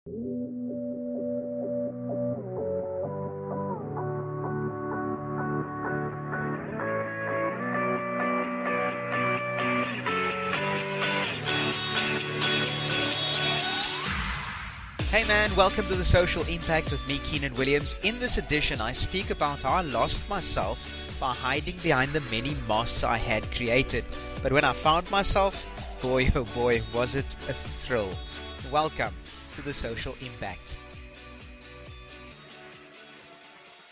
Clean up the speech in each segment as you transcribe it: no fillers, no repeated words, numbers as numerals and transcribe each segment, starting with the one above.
Hey man, welcome to The Social Impact with me, Keenan Williams. In this edition, I speak about how I lost myself by hiding behind the many masks I had created. But when I found myself, boy oh boy, was it a thrill. Welcome to The Social Impact.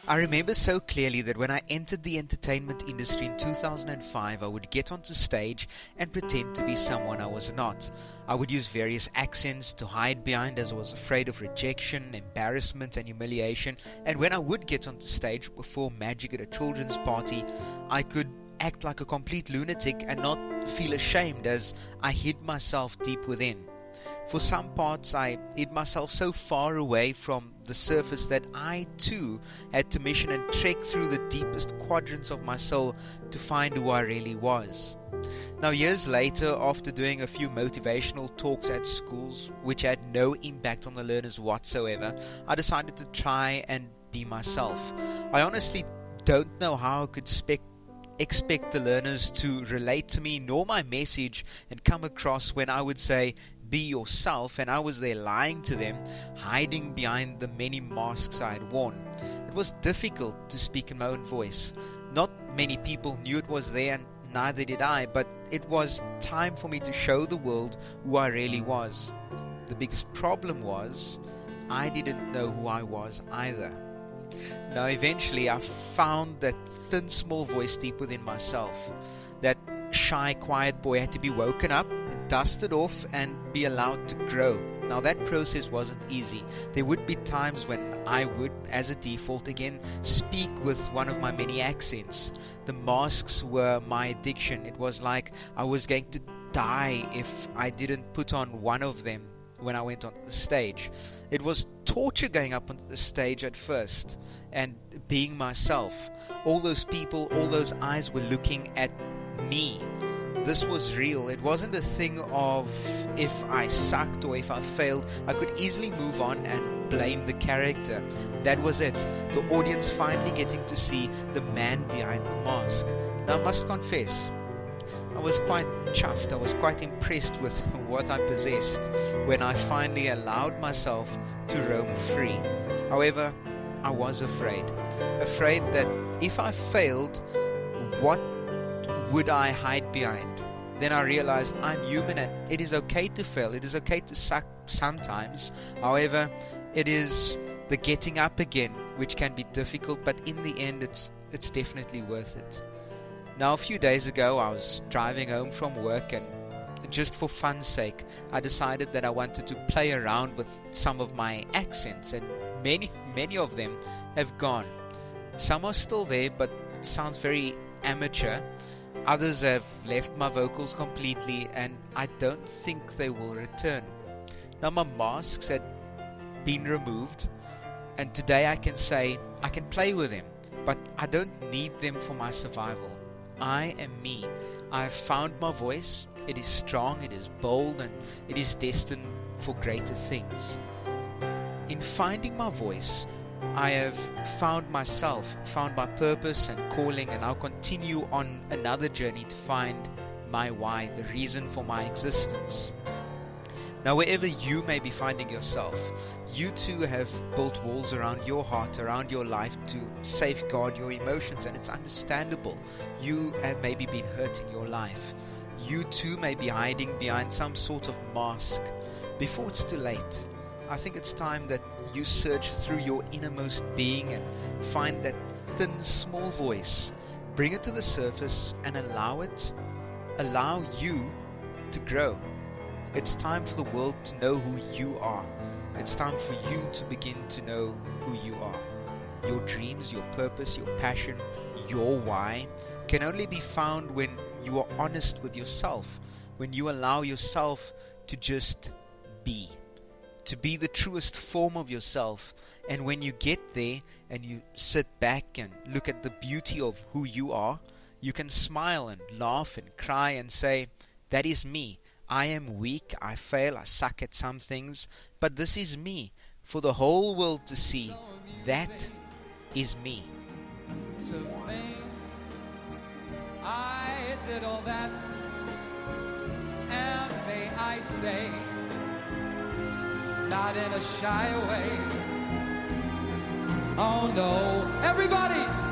I remember so clearly that when I entered the entertainment industry in 2005, I would get onto stage and pretend to be someone I was not. I would use various accents to hide behind as I was afraid of rejection, embarrassment and humiliation. And when I would get onto stage or perform magic at a children's party, I could act like a complete lunatic and not feel ashamed as I hid myself deep within. For some parts, I hid myself so far away from the surface that I too had to mission and trek through the deepest quadrants of my soul to find who I really was. Now, years later, after doing a few motivational talks at schools, which had no impact on the learners whatsoever, I decided to try and be myself. I honestly don't know how I could expect the learners to relate to me nor my message and come across when I would say, "Be yourself," and I was there lying to them, hiding behind the many masks I had worn. It was difficult to speak in my own voice. Not many people knew it was there, and neither did I, but it was time for me to show the world who I really was. The biggest problem was, I didn't know who I was either. Now eventually I found that thin small voice deep within myself. That shy quiet boy had to be woken up, dusted off and be allowed to grow. Now that process wasn't easy. There would be times when I would, as a default again, speak with one of my many accents. The masks were my addiction. It was like I was going to die if I didn't put on one of them when I went on the stage. It was torture going up onto the stage at first and being myself. All those people, all those eyes were looking at me. This was real. It wasn't a thing of if I sucked or if I failed. I could easily move on and blame the character. That was it. The audience finally getting to see the man behind the mask. Now I must confess, I was quite chuffed. I was quite impressed with what I possessed when I finally allowed myself to roam free. However, I was afraid that if I failed, what would I hide behind? Then I realized I'm human and it is okay to fail. It is okay to suck sometimes. However, it is the getting up again which can be difficult, but in the end it's definitely worth it. Now a few days ago I was driving home from work and just for fun's sake I decided that I wanted to play around with some of my accents, and many of them have gone. Some are still there, but it sounds very amateur. Others have left my vocals completely and I don't think they will return. Now my masks had been removed and today I can say I can play with them, but I don't need them for my survival. I am me. I have found my voice. It is strong, it is bold, and it is destined for greater things. In finding my voice, I have found myself, found my purpose and calling, and I'll continue on another journey to find my why, the reason for my existence. Now, wherever you may be finding yourself, you too have built walls around your heart, around your life to safeguard your emotions, and it's understandable. You have maybe been hurt in your life. You too may be hiding behind some sort of mask. Before it's too late, I think it's time that you search through your innermost being and find that thin, small voice. Bring it to the surface and allow you to grow. It's time for the world to know who you are. It's time for you to begin to know who you are. Your dreams, your purpose, your passion, your why can only be found when you are honest with yourself, when you allow yourself to just be. To be the truest form of yourself. And when you get there and you sit back and look at the beauty of who you are, you can smile and laugh and cry and say, that is me. I am weak, I fail, I suck at some things, but this is me, for the whole world to see. That is me. To think I did all that, and may I say, not in a shy way. Oh no, everybody!